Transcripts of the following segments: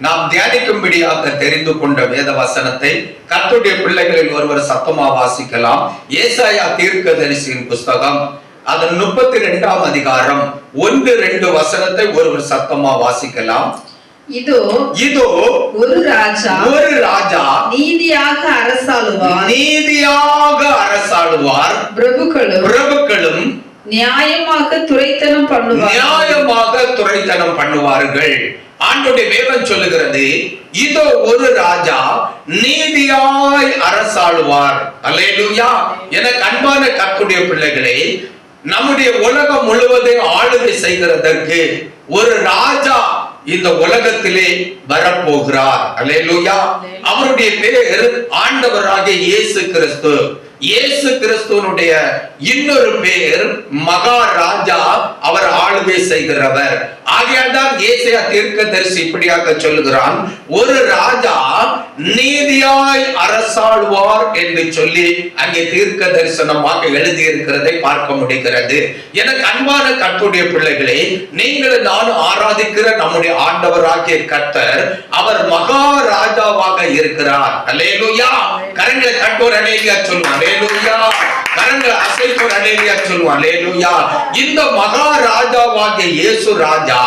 நாம் தியானிக்கும்படியாக தெரிந்து கொண்ட வேத வசனத்தை கர்த்தருடைய பிள்ளைகளில் ஒருவர் சத்தமா வாசிக்கலாம். ஏசாயா தீர்க்கதரிசியின் புஸ்தகம் அதன் 32ஆம் அதிகாரம் 1-2 வசனத்தை ஒருவர் சத்தமா வாசிக்கலாம். இதோ ஒரு ராஜா நீதியாக அரசாளுவார், பிரபுக்களும் நியாயமாக துரைத்தனம் பண்ணுவார்கள். ஆண்டவருடைய வேதம் சொல்லுகிறது, இதோ ஒரு ராஜா நீதியாய் அரசாளுவார். அல்லேலூயா. எனக்கு அன்பான கர்த்தருடைய பிள்ளைகளே, நம்முடைய உலகம் முழுவதும் ஆளுகை செய்கிறதற்கு ஒரு ராஜா இந்த உலகத்திலே வரப்போகிறார். அல்லேலூயா. அவருடைய பேர் ஆண்டவராகிய இயேசு கிறிஸ்து. இயேசு கிறிஸ்துவனுடைய இன்னொரு பேர் மகாராஜா. அவர் ஆளுகை செய்கிறவர். ஆகையால்தான் ஏசாயா தீர்க்கதரிசி இப்படியாக சொல்லுகிறான், ஒரு ராஜா நீதியாய் அரசாளுவார் என்று சொல்லி அங்கே தீர்க்க தரிசனமாக எழுதியிருக்கிறதை பார்க்க முடிகிறது. எனக்கு அன்பான கர்த்தருடைய பிள்ளைகளே, நீங்கள் நானும் ஆராதிக்கிற நம்முடைய ஆண்டவராகிய கர்த்தர் அவர் மகாராஜாவாக இருக்கிறார். அல்லேலூயா. கரங்களை கட்டோர் அநேலியா சொல்லுவார். அல்லேலூயா. கரங்களை அசைப்போர் அநேலியா சொல்லுவார். அல்லேலூயா. இந்த மகாராஜாவாகிய இயேசு ராஜா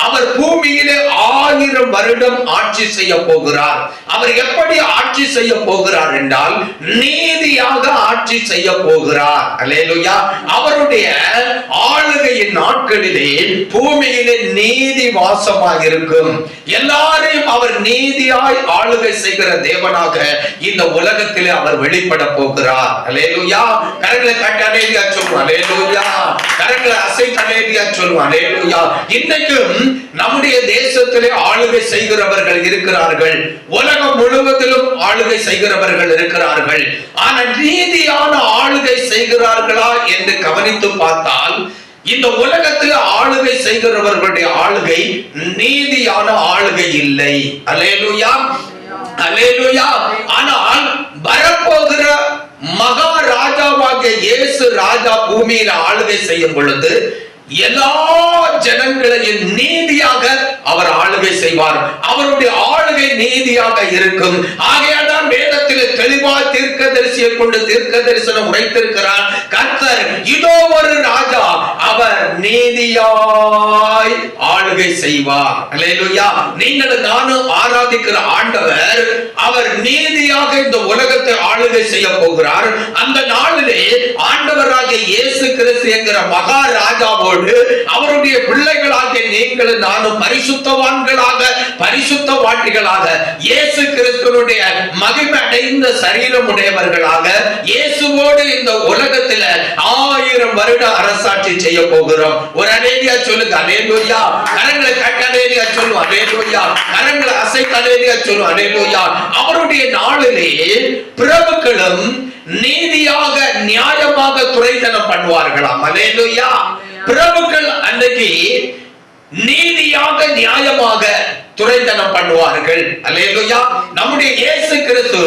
அவர் பூமியிலே 1000 வருடம் ஆட்சி செய்ய போகிறார். அவர் எப்படி ஆட்சி செய்ய போகிறார் என்றால் நீதியாக ஆட்சி செய்ய போகிறார். அல்லேலூயா. அவருடைய ஆளுகையின் நாட்களிலே பூமியிலே நீதி வாசமாக இருக்கும். எல்லாரையும் அவர் நீதியாய் ஆளுகை செய்கிற தேவனாக இந்த உலகத்திலே அவர் வெளிப்பட போகிறார். அல்லேலூயா. கரங்களை கட்டி அநேலியா சொல்லுவார். அல்லேலூயா. கரங்களை அசைத்து அநேலியா சொல்லுவார். அல்லேலூயா. இன்றைக்கும் நம்முடைய தேசத்திலே ஆளுகை செய்கிறவர்கள் இருக்கிறார்கள். உலகம் முழுவதிலும் ஆளுகை செய்கிறவர்கள் இருக்கிறார்கள். ஆனால் நீதியான ஆளுகை செய்கிறார்களா என்று கவனித்து பார்த்தால் இந்த உலகத்தில் ஆளுகை செய்கிறவர்களுடைய ஆளுகை நீதியான ஆளுகை இல்லை. அல்லேலூயா. அல்லேலூயா. ஆனால் வரப்போகிற மகாராஜாவாகிய இயேசு ராஜா பூமியில ஆளுகை செய்யும் பொழுது எல்லா ஜனங்களையும் நீதியாக அவர் ஆளுகை செய்வார். அவருடைய ஆளுகை நீதியாக இருக்கும். ஆகையால்தான் வேதத்திலே தெளிவாய் தீர்க்கதரிசியை கொண்டு தீர்க்க தரிசனம் உரைத்திருக்கிறார் கர்த்தர், இதோ ஒரு ராஜா அவர் நீதியாய் ஆளுகை செய்வார். அல்லேலூயா. நீங்கள் நானும் ஆராதிக்கிற ஆண்டவர் அவர் நீதியாக இந்த உலகத்தை ஆளுகை செய்ய போகிறார். அந்த நாளிலே ஆண்டவராகிய இயேசு கிறிஸ்து என்கிற மகாராஜாவோடு அவருடைய பிள்ளைகளாகிய நீங்களும் நானும் பரிசுத்தவான்களாக பரிசுத்தவாட்டிகளாக இயேசு கிறிஸ்துவினுடைய மகிமை அடைந்த சரீரம் உடையவர்களாக இயேசுவோடு இந்த உலகத்தில் 1000 வருடம் அரசாட்சி செய்ய போகிறோம். ஒரு அநேலியா சொல்லுங்க. அல்லேலூயா. கரங்களை கட்டி அநேலியா சொல்லுவோம். அல்லேலூயா. கரங்களை அசைத்து அநேலியா சொல்லுவோம். அல்லேலூயா. அவருடைய நாளிலே பிரபுக்களும் நீதியாக நியாயமாக துரைத்தனம் பண்ணுவார்களாம். அல்லேலூயா. பிரபுக்கள் அன்னைக்கு நீதியாக நியாயமாக துரைத்தனம் பண்ணுவார்கள். அல்லேலூயா. நம்முடைய இயேசு கிறிஸ்து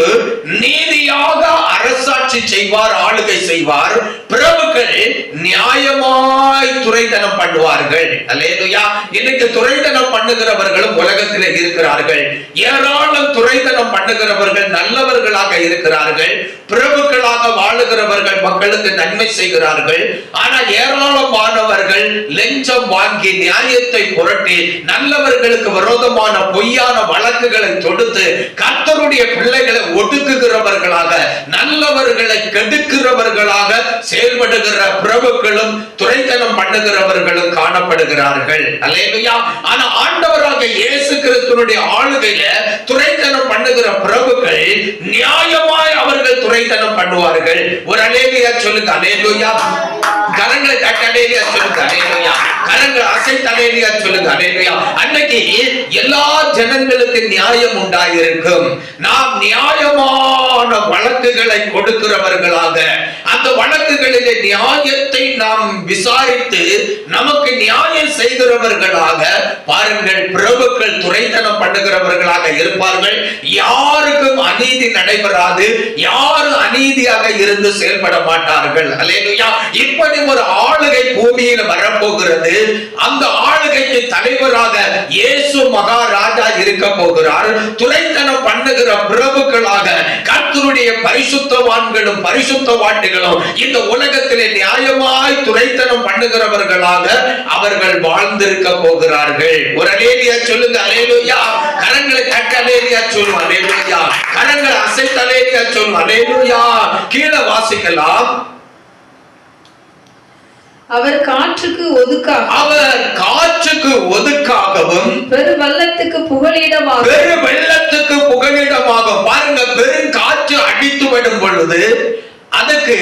நீதியாக அரசாட்சி செய்வார், ஆளுகை செய்வார். பிரபுக்கள் நியாயமாய் துரைத்தனம் பண்ணுவார்கள். அல்லேலூயா. இன்னைக்கு துரைத்தனம் பண்ணுகிறவர்களும் உலகத்தில் இருக்கிறார்கள். ஏராளம் துரைத்தனம் பண்ணுகிறவர்கள் நல்லவர்களாக இருக்கிறார்கள். பிரபுக்களாக வாழுகிறவர்கள் மக்களுக்கு நன்மை செய்கிறார்கள். ஆனால் ஏராளமானவர்கள் லஞ்சம் வாங்கி நியாயத்தை புரட்டி நல்லவர்களுக்கு விரோதமான பொய்யான வழக்குகளை தொடுத்து கர்த்தருடைய பிள்ளைகளை ஒடுக்குகிறவர்களாக நல்லவர்களை கெடுக்கிறவர்களாக செயல்படுகிற பிரபுக்களும் துரைத்தனம் பண்ணுகிறவர்களும் காணப்படுகிறார்கள். அல்லேலூயா. ஆனா ஆண்டவராக இயேசு கிறிஸ்துவினுடைய ஆளுகையில துரைத்தனம் பண்ணுகிற பிரபுக்கள் நியாயமாய் அவர்கள் துரைத்தனம் பண்ணுவார்கள். ஒரு அல்லேலூயா சொல்லுங்க. அல்லேலூயா. கரங்களை தட்டி அல்லேலூயா சொல்லுங்க. அல்லேலூயா. கரங்களை அசைத்து அல்லேலூயா சொல்லுங்க. அல்லேலூயா. அன்னைக்கு எல்லா ஜனங்களுக்கு நியாயம் உண்டாயிருக்கும். நாம் நியாயமான வழக்குகளை கொடுக்கிறவர்களாக அந்த வழக்குகளிலே நியாயத்தை உலகத்தை நாம் விசாரித்து நமக்கு நியாயம் செய்கிறவர்களாக பாருங்கள், பிரபுக்கள் துரைத்தனம் பண்ணுகிறவர்களாக இருப்பார்கள். யாருக்கும் அநீதி நடைபெறாது, யாரும் அநீதியாக இருந்து செயல்பட மாட்டார்கள். அல்லேலூயா. இப்படி ஒரு ஆளுகை பூமியில் வரப்போகிறது. அந்த ஆளுகைக்கு தலைவராக இயேசு மகாராஜா இருக்க போகிறார். துரைத்தனம் பண்ணுகிற பிரபுக்களாக கர்த்தருடைய பரிசுத்தவான்களும் பரிசுத்தவான்களும் இந்த உலகத்திலே நியாயமாய் துரைத்தனம் பண்ணுகிறவர்களாக அவர்கள் வாழ்ந்திருக்க போகிறார்கள். ஒரு அல்லேலூயா சொல்லுங்க. அல்லேலூயா. கரங்களை தட்டி அல்லேலூயா சொல்லுங்க. அல்லேலூயா. கரங்களை அசைத்து அல்லேலூயா சொல்லுங்க. அல்லேலூயா. கீழே வாசிக்கலாம். அவர் காற்றுக்கு ஒதுக்காகவும் பெருவெள்ளத்துக்கு புகலிடமாகவும் பாருங்க, பெருங்காற்று அடித்து விடும் பொழுது அதுக்கு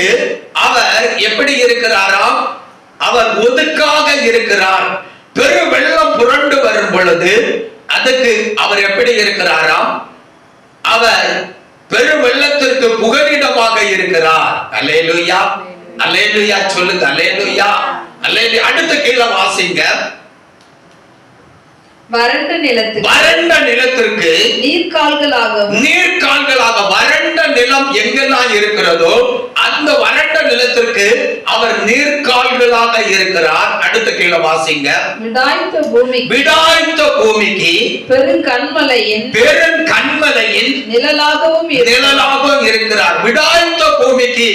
அவர் எப்படி இருக்கிறாராம்? அவர் ஒதுக்காக இருக்கிறார். பெரு வெள்ளம் புரண்டு வரும் பொழுது அதுக்கு அவர் எப்படி இருக்கிறாராம்? அவர் பெரு வெள்ளத்திற்கு புகலிடமாக இருக்கிறார். அல்லேலூயா. அல்லேலூயா சொல்லுங்க. அல்லேலூயா. அல்லேலூயா. அடுத்த கீழே வாசிங்க. வறண்ட நிலத்திற்கு நீர்க்கால்களாக வறண்ட நிலம் எங்கெல்லாம் இருக்கிறதோ அந்த வறண்ட நிலத்திற்கு அவர் நீர்க்கால்களாக இருக்கிறார். அடுத்த கீழே வாசிங்க. விடாய்த்த பூமிக்கு பெருங்கன்மலையின் நிழலாகவும் இருக்கிறார். விடாய்த்த பூமிக்கு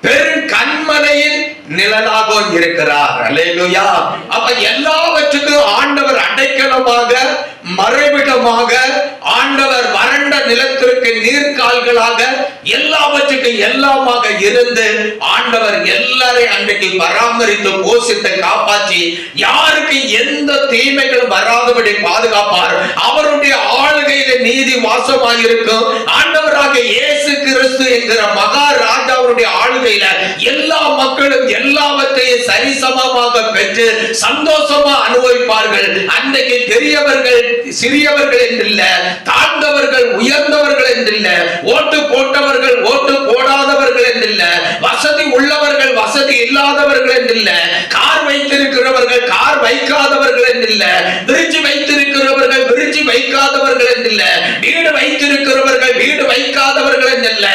பெருங்கன்மலையின் நிழலாகவும் இருக்கிறார். அல்லேலூயா. அப்ப எல்லாவற்றுக்கும் ஆண்டவர் அடைக்கலமாக, மறைவிடமாக, ஆண்டவர் வறண்ட நிலத்திற்கு நீர்க்கால்களாக, எல்லாவற்றுக்கும் எல்லாமாக இருந்து ஆண்டவர் எல்லாரையும் அன்றைக்கு பராமரித்து போஷித்து காப்பாற்றி யாருக்கு எந்த தீமைகளும் வராதபடி பாதுகாப்பார். அவருடைய ஆளுகையில நீதி வாசமாயிருக்கும். ஆண்டவராக இயேசு கிறிஸ்து என்கிற மகாராஜாவுடைய ஆளுகையில எல்லா மக்களும் எல்லாவற்றையும் சரிசமமாக பெற்று சந்தோஷமா அனுபவிப்பார்கள். அன்றைக்கு பெரியவர்கள் சிறியவர்கள் என்றில்ல, தாழ்ந்தவர்கள் உயர்ந்தவர்கள் என்றில்ல, ஓட்டு போட்டவர்கள் ஓட்டு போடாதவர்கள் என்றில்ல, வசதி உள்ளவர்கள் வசதி இல்லாதவர்கள் என்றில்ல, கார் வைத்திருக்கிறவர்கள் கார் வைக்காதவர்கள் என்றில்ல, விருச்சி வைத்திருக்கிறவர்கள் விருச்சி வைக்காதவர்கள் என்றில்ல, வீடு வைத்திருக்கிறவர்கள் வீடு வைக்காதவர்கள் என்றில்ல,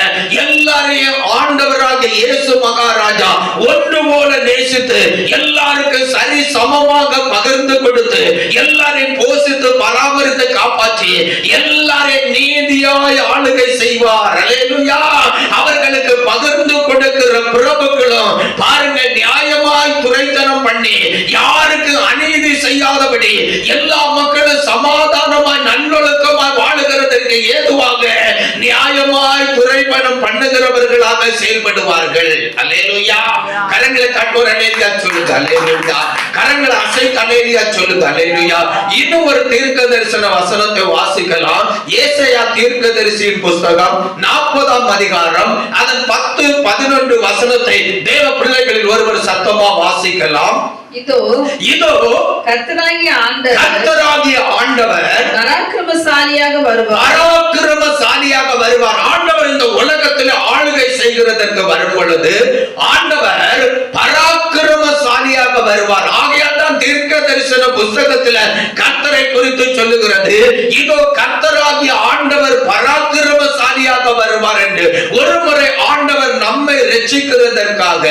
எல்லாரையும் ஆண்டவராக இயேசு மகாராஜா ஒன்று போல நேசித்து எல்லாருக்கும் சரி சமமாக பகிர்ந்து கொடுத்து எல்லாரையும் போஷித்து பராமரித்து காப்பாற்றி எல்லாரையும் நீதியாய் ஆளுகை செய்வார். அல்லேலூயா. அவர்களுக்கு பகிர்ந்து கொடுக்கிற பிரபுக்களும் பாருங்க, நியாயமாய் துரைத்தனம் பண்ணி யாருக்கு அநீதி செய்யாதபடி எல்லா மக்களும் சமாதானமாய் நல்லொழுக்கமாய் வாழுகிறதற்கு ஏதுவாக நியாயமாய் துரைப்பணம் பண்ணுகிறவர்களாக செயல்படுவார்கள். அல்லேலூயா. கரங்களை தட்டுவோர் அல்லேலூயா சொல்லுங்க. அல்லேலூயா. கரங்களை அசைத்து அல்லேலூயா சொல்லுங்க. அல்லேலூயா. இன்னும் ஒரு தீர்க்கதரிசன வசனத்தை வாசிக்கலாம். ஏசாயா தீர்க்கதரிசியின் புத்தகம் 40ஆம் அதிகாரம் அதன் 10, 11 வசனத்தை தேவ பிள்ளைகளில் ஒருவர் சத்தமா வாசிக்கலாம். இதோ கர்த்தராகிய ஆண்டவர் பராக்கிரமசாலியாக வருவார். ஆண்டவர் இந்த உலகத்தில் ஆளுகை செய்கிறதற்கு வரும் பொழுது ஆண்டவர் பராக்கிரமசாலியாக வருவார். ஆகையால் தான் தீர்க்க தரிசன புத்தகத்தில் கர்த்தரை குறித்து சொல்லுகிறது. இதோ கர்த்தராகிய ஆண்டவர் பராக்கிரமசாலியாக வருவார் என்று. ஒரு முறை ஆண்டவர் நம்மை ரட்சிக்கிறதற்காக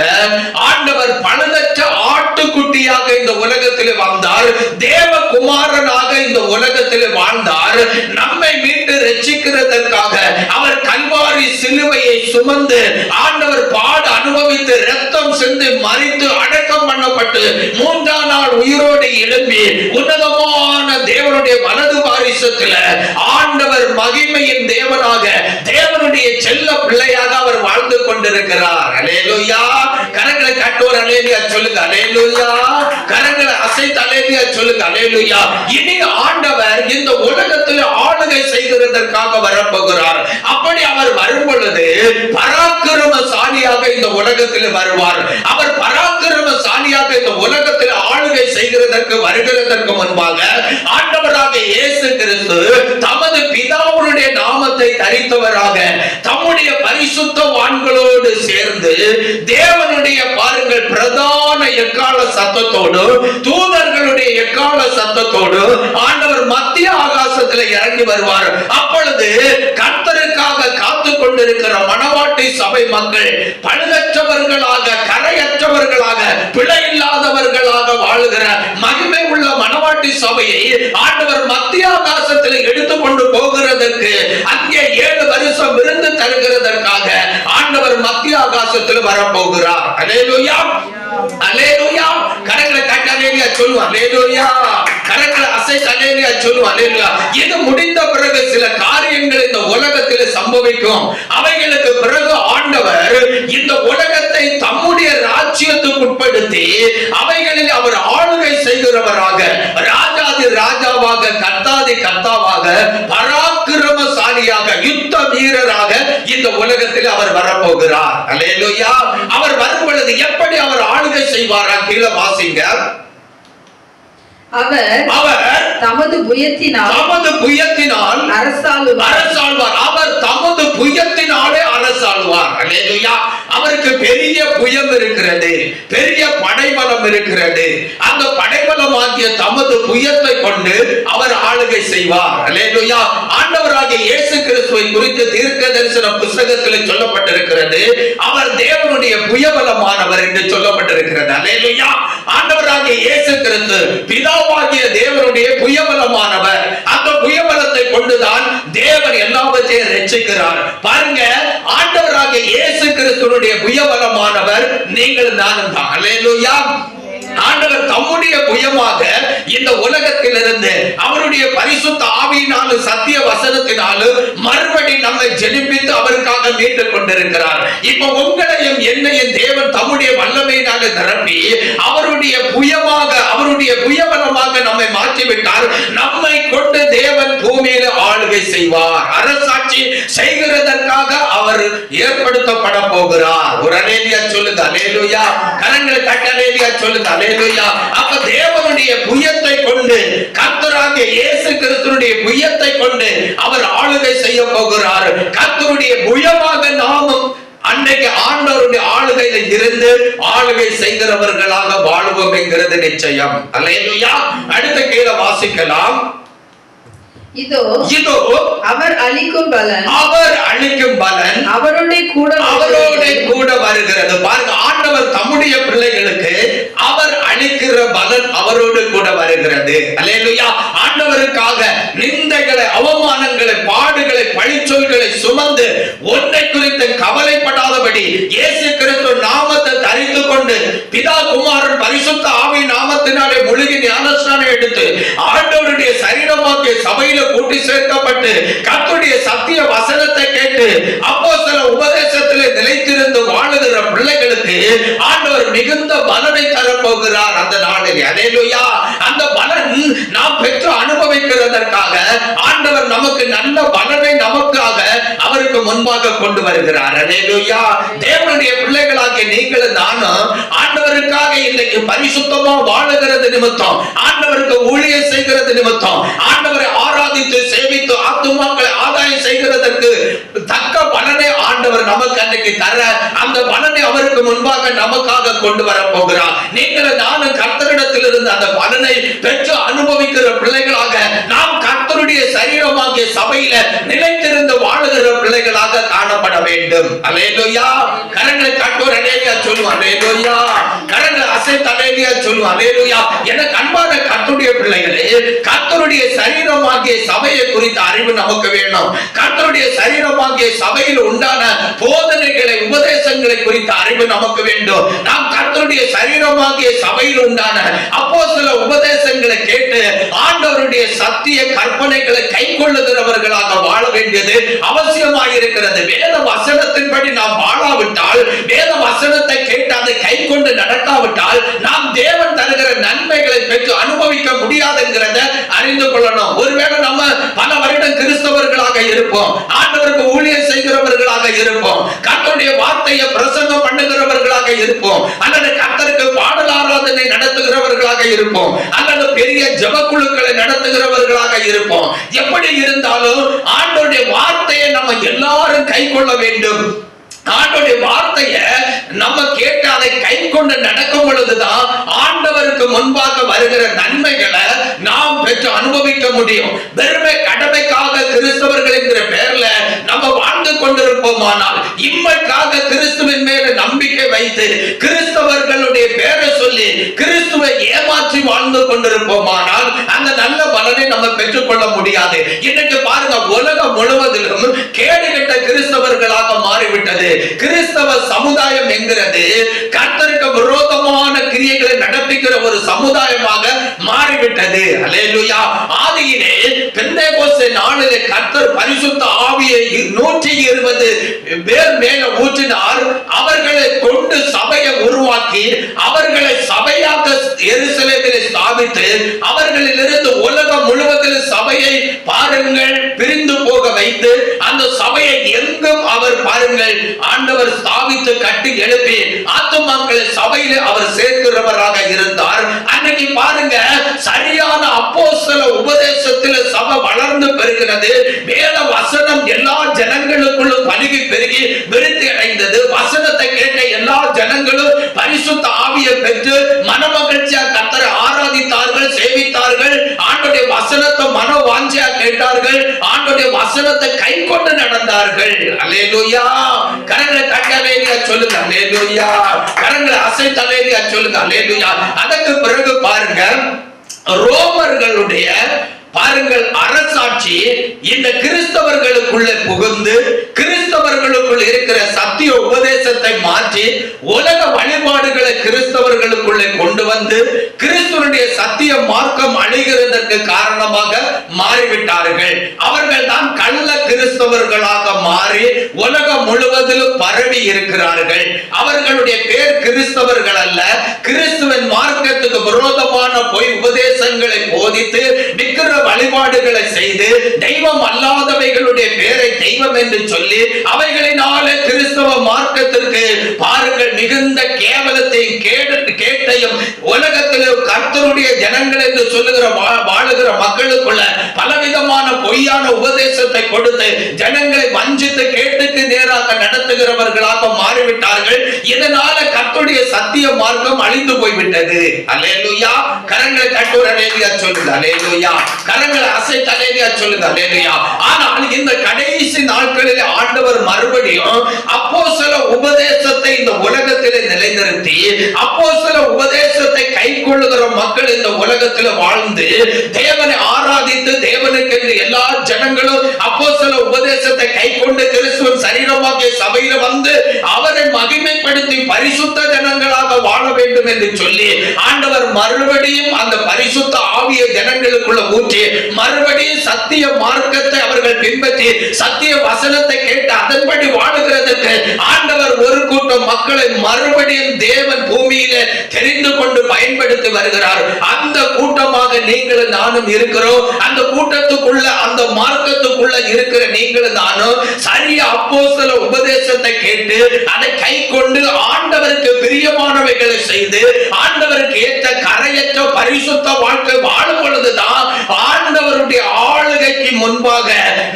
ஆண்டவர் பழுதற்ற ஆட்டுக்குட்டியாக இந்த உலகத்தில் வந்தார். தேவகுமாரனாக இந்த உலகத்தில் வாழ்ந்தார். நம்மை மீட்டு ரட்சிக்கிறதற்காக அவர் கல்வாரி சிலுவையை சுமந்து ஆண்டவர் பாடு அனுபவித்து இரத்தம் சிந்தி மரித்து அடக்கம் பண்ணப்பட்டு 3ஆம் நாள் உயிரோடு எழும்பி உன்னதமான தேவனுடைய வலது பாரிசத்தில் ஆண்டவர் மகிமையின் தேவனாக தேவனுடைய செல்ல பிள்ளையாக அவர் வாழ்ந்து கொண்டிருக்கிறார். அல்லேலூயா. கரங்களை தட்டுவோர் அல்லேலூயா சொல்லுங்க. அல்லேலூயா. கரங்களை அசைத்து அல்லேலூயா சொல்லுங்க. அல்லேலூயா. இனி ஆண்டவர் இந்த உலகத்தில் ஆளுகை செய்கிறதற்காக வரப்போகிறார். அப்படி அவர் வரும் பொழுது பராக்கிரமசாலியாக இந்த உலகத்தில் வருவார். அவர் பராக்கிரமசாலியாக இந்த உலகத்தில் ஆளுகை செய்கிறதற்கு வருகிறதற்கு முன்பாக ஆண்டவராக இயேசு கிறிஸ்து தமது பிதாவுடைய நாமத்தை தரித்தவராக தம்முடைய பரிசுத்தவான்களோடு சேர்ந்து தேவனுடைய பாருங்க தூதர்கள் பிரதான எக்கால சத்தத்தோடு, தூதர்களுடைய எக்கால சத்தத்தோடு ஆண்டவர் மத்திய ஆகாசத்தில் இறங்கி வருவார். அப்பொழுது கர்த்தருக்காக காத்து கொண்டிருக்கிற மணவாட்டி சபை மக்கள் பழுதற்றவர்களாக, கரையற்றவர்களாக, பிழை இல்லாதவர்களாக வாழுகிற மகிமை உள்ள மணவாட்டி சபையை ஆண்டவர் மத்திய ஆகாசத்தில் எடுத்துக்கொண்டு போகிறதற்கு, அங்கே 7 வருஷம் விருந்து தருகிறதற்காக ஆண்டவர் மத்திய ஆகாசத்தில் வரப்போகிறார். அல்லேலூயா, அல்லேலூயா. கரங்களை தட்டி அல்லேலூயா சொல்லுவோம். அல்லேலூயா. கரங்களை அசைத்து அல்லேலூயா சொல்லுவோம். அல்லேலூயா. இது முடிந்த பிறகு சில காரியங்கள் இந்த உலகத்தில் சம்பவிக்கும். அவைகளுக்கு பிறகு ஆண்டவர் இந்த உலகத்தை தம்முடைய ராஜ்யத்துக்கு உட்படுத்தி அவைகளில் அவர் ஆளுகை செய்கிறவராக, ராஜாதி ராஜாவாக, கர்த்தாதி கர்த்தாவாக, பராக்கிரமசாலியாக, யுத்த வீரராக இந்த உலகத்தில் அவர் வரப்போகிறார். அல்லேலூயா. அவர் வரும் பொழுது எப்படி அவர் ஆளுகை செய்வாரா? கீழே வாசிங்க. அவர் தமது புயத்தினால் அரசாள்வார். அவர் தமது புயத்தினாலே அரசாள்வார். அல்லேலூயா. அவருக்கு பெரிய புயம் இருக்கிறது, பெரிய படைபலம் இருக்கிறது. அந்த படைபலமாகிய தமது புயத்தை கொண்டு அவர் ஆளுகை செய்வார். அல்லேலூயா. ஆண்டவராகிய இயேசு கிறிஸ்துவை குறித்து தீர்க்க தரிசன புத்தகத்தில் சொல்லப்பட்டிருக்கிறது, அவர் தேவனுடைய புயபலமானவர் என்று சொல்லப்பட்டிருக்கிறது. அல்லேலூயா. ஆண்டவராகிய இயேசு கிறிஸ்து பிதாவாகிய தேவனுடைய புயபலமானவர். அந்த புயபலத்தை கொண்டுதான் தேவன் எல்லாவற்றையும் ரட்சிக்கிறார். பாருங்க, ஆண்டவராகிய இயேசு கிறிஸ்துவினுடைய புயபலமானவர் நீங்கள் நானும் தான். அல்லேலூயா. ஆண்டவர் தம்முடைய புயமாக இந்த உலகத்திலிருந்து அவருடைய பரிசுத்த ஆவியினாலும் சத்திய வசனத்தினாலும் மறுபடி நம்மை ஜெனிப்பித்து அவருக்காக மீட்டுக் கொண்டிருக்கிறார். இப்ப உங்களையும் என்னையும் தேவன் தம்முடைய வல்லமையினால நிரப்பி அவருடைய புயமாக, அவருடைய புயபலமாக நம்மை மாற்றிவிட்டார். நம்மை கொண்டு தேவன் பூமியில ஆளுகை செய்வார். அரசாட்சி செய்கிறதற்காக அவர் ஏற்படுத்தப்பட போகிறார். ஒரு அல்லேலூயா சொல்லுங்க. அல்லேலூயா. கரங்களை தட்டி அல்லேலூயா சொல்லுங்க. அல்லேலூயா. அப்ப தேவனுடைய புயத்தை கொண்டு, கர்த்தராகிய இயேசு கிறிஸ்துவினுடைய புயத்தை கொண்டு அவர் ஆளுகை செய்ய போகிறார். கர்த்தருடைய புயமாக நாமும் அன்றைக்கு ஆண்டவருடைய ஆளுகையில இருந்து ஆளுகை செய்கிறவர்களாக வாழ்வோம் என்கிறது நிச்சயம். அல்லேலூயா. அடுத்த கீழே வாசிக்கலாம். இதோ அவர் அளிக்கும் பலன், அவரோட கூட வருகிறது. பாருங்க, ஆண்டவர் தம்முடைய பிள்ளைகளுக்கு அவர் அளிக்கிற பலன் அவரோடு கூட வருகிறது. அல்லேலூயா. ஆண்டவருக்காக நிந்தைகளை, அவமானங்களை, பாடுகளை, பழிச்சொல்களை சுமந்து ஒன்றை குறித்து கவலைப்படாதபடி இயேசு கிறிஸ்து நாமத்தை தரித்து கொண்டு பிதா குமாரன் பரிசுத்த ஆவி நாமத்தினாலே முழுகி ஞானஸ்நானம் எடுத்து ஆண்டவருடைய சரீரமாகிய சபையில கூட்டி சேர்க்கப்பட்டு கர்த்தருடைய சத்திய வசனத்தை கேட்டு அப்போஸ்தல உபதேசத்திலே நிலைத்திருந்து வாழுகிற பிள்ளைகளுக்கு ஆண்டவர் மிகுந்த பலனை தரப்போகிறார் அந்த நாளில். அல்லேலூயா. அந்த பலன் நாம் பெற்று அனுபவிக்கிறதற்காக ஆண்டவர் நமக்கு நல்ல பலனை நமக்காக அவருக்கு முன்பாக கொண்டு வருகிறார். அல்லேலூயா. தேவனுடைய பிள்ளைகளாகிய நீங்களும் நானும் ஆண்டவருக்காக இன்னைக்கு பரிசுத்தமா வாழுகிறது நிமித்தம், ஆண்டவருக்கு ஊழியம் செய்கிறது நிமித்தம், ஆண்டவரை ஆராதித்து சேவித்து ஆத்துமாக்களை ஆதாயம் செய்கிறதற்கு தக்க பலனை ஆண்டவர் நமக்கு அன்னைக்கு தர, அந்த பலனை அவருக்கு முன்பாக நமக்காக கொண்டு வர போகிறார். நீங்களும் நானும் கர்த்தரிடத்தில் இருந்து அந்த பலனை பெற்று அனுபவிக்கிற பிள்ளைகளாக, நாம் கர்த்தருடைய சரீரமாகிய சபையில நிலைத்திருந்து வாழுகிற பிள்ளைகளாக காணப்பட வேண்டும். அல்லேலூயா. கரங்களை காட்டுவோர் அல்லேலூயா சொல்லுவோம். அல்லேலூயா. கரங்களை அசைத்து அல்லேலூயா சொல்லுவோம். அல்லேலூயா. எனக்கு அன்பான கர்த்தருடைய பிள்ளைகளே, கர்த்தருடைய சரீரமாகிய சபையை குறித்த அறிவு நமக்கு வேணும். கர்த்தருடைய சரீரமாகிய சபையில் உண்டான போதனைகளை, உபதேசங்களை குறித்த அறிவு நமக்கு வேண்டும். நாம் கர்த்தருடைய சரீரமாகிய சபையில் உண்டான அப்போஸ்தல உபதேசங்களை கேட்டு ஆண்டவருடைய சத்திய கற்பனைகளை கைக்கொள்ளுகிறவர்களாக வாழ வேண்டியது அவசியமாயிருக்கிறது. வேத வசனத்தின்படி நாம் வாழாவிட்டால், வேத வசனத்தை கேட்டு அதை கை கொண்டு நடக்காவிட்டால் நாம் தேவன் தருகிற நன்மைகளை பெற்று அனுபவிக்க முடியாதுங்கிறத அறிந்து கொள்ளணும். ஒருவேளை நம்ம பல வருடம் கிறிஸ்தவர்களாக இருப்போம், ஆண்டவருக்கு ஊழியம் செய்கிறவர்களாக இருப்போம், கர்த்தருடைய வார்த்தையை பிரசங்கம் பண்ணுகிறவர்களாக இருப்போம், அல்லது கர்த்தருக்கு பாடல் ஆராதனை நடத்துகிறவர்களாக இருப்போம், அல்லது பெரிய ஜெபக்குழுக்களை நடத்துகிறவர்களாக இருப்போம். எப்படி இருந்தாலும் ஆண்டவருடைய வார்த்தையை நம்ம எல்லாரும் கை கொள்ள வேண்டும். ஆண்டவருடைய வார்த்தைய நம்ம கேட்டு அதை கை கொண்டு நடக்கும் பொழுதுதான் ஆண்டவருக்கு முன்பாக வருகிற நன்மைகளை நாம் பெற்று அனுபவிக்க முடியும். வெறுமை கடமைக்காக கிறிஸ்தவர்கள் என்கிற பெயர்ல நம்ம வாழ்ந்து கொண்டிருப்போமானால், இம்மைக்காக கிறிஸ்துவின் மேல நம்பிக்கை வைத்து கிறிஸ்தவர்களுடைய பேரை சொல்லி கிறிஸ்துவை ஏமாற்றி வாழ்ந்து கொண்டிருப்போமானால் அந்த நல்ல பலனை நம்ம பெற்றுக்கொள்ள முடியாது. இன்னைக்கு பாருங்க, உலகம் முழுவதிலும் கேடுகெட்ட கிறிஸ்தவர்களாக மாறிவிட்டது. கிறிஸ்தவ சமுதாயம் என்கிறது கர்த்தருக்கு விரோதமான கிரியைகளை நடப்பிக்கிற ஒரு சமுதாயமாக மாறிவிட்டது. அல்லேலூயா. ஆதியிலே பெந்தேகோஸ்தே நாளிலே கர்த்தர் பரிசுத்த ஆவியை 120 பேர் மேல ஊற்றினார். அவர்களை கொண்டு சபையை உருவாக்கி அவர்களை சபையாக எருசலேமிலே ஸ்தாபித்து அவர்களிலிருந்து உலகம் முழுவதில் சபையை பாருங்கள் பிரிந்து போக வைத்து அந்த சபையை எங்கும் அவர் பாருங்கள் ஆண்டவர் ஸ்தாபித்து கட்டி எழுப்பி ஆத்துமாக்களை சபையிலே அவர் சேர்க்கிறவராக இருந்தார். அன்னைக்கு பாருங்க, சரியான அப்போஸ்தல உபதேசத்தில் சபை வளர்ந்து பெறுகிறது. வேத வசனம் எல்லா ஜனங்களுக்குள்ளும் பலுகி பெருகி விருத்தி அடைந்தது. வசனத்தை கேட்ட எல்லா ஜனங்களும் பரிசுத்த ஆவியை பெற்று மனமகிழ்ச்சியா கர்த்தரை ஆராதித்தார்கள், சேவித்தார்கள். ஆண்டவருடைய வசனத்தை மன வாஞ்சியா கேட்டார்கள். ஆண்டவருடைய வசனத்தை கை கொண்டு நடந்தார்கள். அல்லேலூயா. கரங்களை தட்டி அல்லேலூயா சொல்லுங்க. அல்லேலூயா. கரங்களை அசைத்து அல்லேலூயா சொல்லுங்க. அல்லேலூயா. அதற்கு பிறகு பாருங்க, ரோமர்களுடைய பாருங்கள் அரசாட்சி இந்த கிறிஸ்தவர்களுக்குள்ளே புகுந்து கிறிஸ்தவர்களுக்குள் இருக்கிற சத்திய உபதேசத்தை மாற்றி உலக வழிபாடுகளை கிறிஸ்தவர்களுக்குள்ளே கொண்டு வந்து கிறிஸ்துவனுடைய சத்திய மார்க்கம் அழிகிறதற்கு காரணமாக மாறிவிட்டார்கள். அவர்கள் தான் கள்ள கிறிஸ்தவர்களாக மாறி உலகம் முழுவதிலும் பரவி இருக்கிறார்கள். அவர்களுடைய பேர் கிறிஸ்தவர்கள் அல்ல. கிறிஸ்துவின் மார்க்கத்துக்கு விரோதமான பொய் உபதேசங்களை போதித்து விக்கிர வழிபாடுகளை செய்து தெய்வம் அல்லாதவைகளுடைய பேரை தெய்வம் என்று சொல்லி அவைகளினாலே கிறிஸ்தவ மார்க்கத்திற்கு பாருங்கள் மிகுந்த கேவலத்தையும் கேட்டையும் உலகத்தில் கர்த்தருடைய ஜனங்கள் என்று சொல்லுகிற வாழுகிற மக்களுக்குள்ள பலவிதமான பொய்யான உபதேசத்தை கொடுத்து ஜனங்களை வஞ்சித்து கேட்டுக்கு நேராக நடத்துகிறவர்களாக மாறிவிட்டார்கள். இதனால கர்த்தருடைய சத்திய மார்க்கம் அழிந்து போய்விட்டது. அல்லேலூயா. கரங்களை தட்டுற அல்லேலூயா சொல்லுங்க. அல்லேலூயா. கரங்களை அசைத்து அல்லேலூயா சொல்லுங்க. அல்லேலூயா. ஆனால் இந்த கடைசி நாட்களில் ஆண்டவர் மறுபடியும் அப்போஸ்தல உபதேசத்தை இந்த உலகத்திலே நிலைநிறுத்தி அப்போஸ்தல உபதேசத்தை கைக்கொள்ளுகிற மக்கள் இந்த உலகத்தில் வாழ்ந்து தேவனை ஆராதித்து தேவனுக்கு எல்லா ஜனங்களும் அப்போஸ்தல உபதேசத்தை கைக்கொண்டு கிறிஸ்துவின் சரீரமாகிய சபையில வந்து அவரை மகிமைப்படுத்தி பரிசுத்த ஜனங்களாக வாழ வேண்டும் என்று சொல்லி ஆண்டவர் மறுபடியும் அந்த பரிசுத்த ஆவியை ஜனங்களுக்குள்ள ஊற்றி மறுபடியும் சத்திய மார்க்கத்தை அவர்கள் பின்பற்றி சத்திய வசனத்தை கேட்டு அதன்படி வாழுகிறதுக்கு ஆண்டவர் ஒரு கூட்டம் மக்களை மறுபடியும் தேவன் பூமியில தெரிந்து கொண்டு பயன்படுத்தி வருகிறார். அந்த கூட்டமாக நீங்களும் நானும் இருக்கிறோம். அந்த கூட்டத்துக்குள்ள அந்த மார்க்கத்துக்குள்ள இருக்கிற நீங்களும் நானும் சரியா அப்போஸ்தல உபதேசத்தை கேட்டு அதை கை கொண்டு ஆண்டவருக்கு பிரியமானவைகளை செய்து ஆண்டவருக்கு ஏற்ற கரையற்ற பரிசுத்த வாழ்க்கை வாழும் பொழுதுதான் ஆண்டவருடைய ஆளுகைக்கு முன்பாக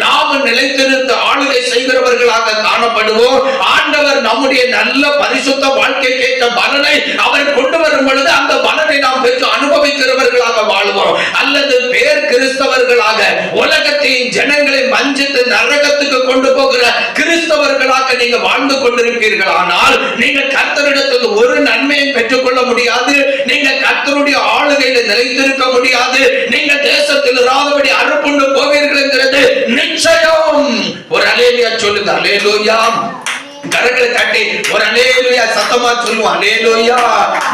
நாம் நிலைத்திருந்த ஆளுகை செய்கிறவர்களாக காணப்படுவோம். ஆண்டவர் நம்முடைய நல்ல பரிசுத்த வாழ்க்கைக்கு ஏற்ற பலனை அவர் கொண்டு வரும் பொழுது அந்த பலனை நாம் பெற்று அனுபவிக்கிறவர்களாக வாழ்வோம். அல்லது பேர் கிறிஸ்தவர்களாக உலகத்தையும் ஜனங்களை வஞ்சித்து நரகத்துக்கு கொண்டு போகிற கிறிஸ்தவர்களாக நீங்க வாழ்ந்து கொண்டிருப்பீர்கள். ஆனால் நீங்க கர்த்தரிடத்தில் ஒரு நன்மையை பெற்றுக்கொள்ள முடியாது. நீங்க கர்த்தருடைய ஆளுகையில நிலைத்திருக்க முடியாது. நீங்க தேசத்தில் இராதபடி அறுப்புண்டு போவீர்கள் என்கிறது நிச்சயம். ஒரு அல்லேலூயா சொல்லுங்க. அல்லேலூயா. கரங்களை தட்டி ஒரு அல்லேலூயா சத்தமா சொல்லுவோம். அல்லேலூயா.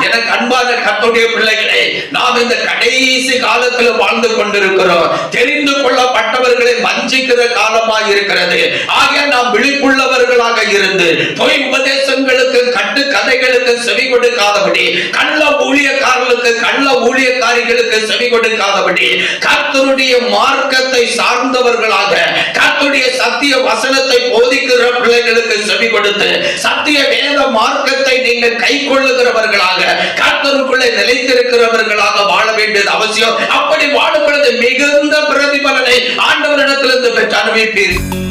எனக்கு அன்பான கர்த்தருடைய பிள்ளைகளே, நாம் இந்த கடைசி காலத்தில் வாழ்ந்து கொண்டிருக்கிறோம். தெரிந்து கொள்ளப்பட்டவர்களை வஞ்சிக்கிற காலமாக இருக்கிறது. ஆகிய நாம் விழிப்புள்ளவர்களாக இருந்து பொய் உபதேசங்களுக்கு கட்டு கதைகளுக்கு செவி கொடுக்காதபடி கள்ள ஊழியக்காரர்களுக்கு கள்ள ஊழியக்காரிகளுக்கு செவி கொடுக்காதபடி கர்த்தருடைய மார்க்கத்தை சார்ந்தவர்களாக கர்த்தருடைய சத்திய வசனத்தை போதிக்கிற பிள்ளைகளுக்கு செவி கொடுத்து சத்திய வேத மார்க்கத்தை நீங்கள் கை கொள்ளுகிறவர்களாக கர்த்தருக்குள்ளே நிலைத்திருக்கிறவர்களாக வாழ வேண்டியது அவசியம். அப்படி வாழும் பொழுது மிகுந்த பிரதிபலனை ஆண்டவரிடத்திலிருந்து பெற்று அனுபவிப்பீர்கள்.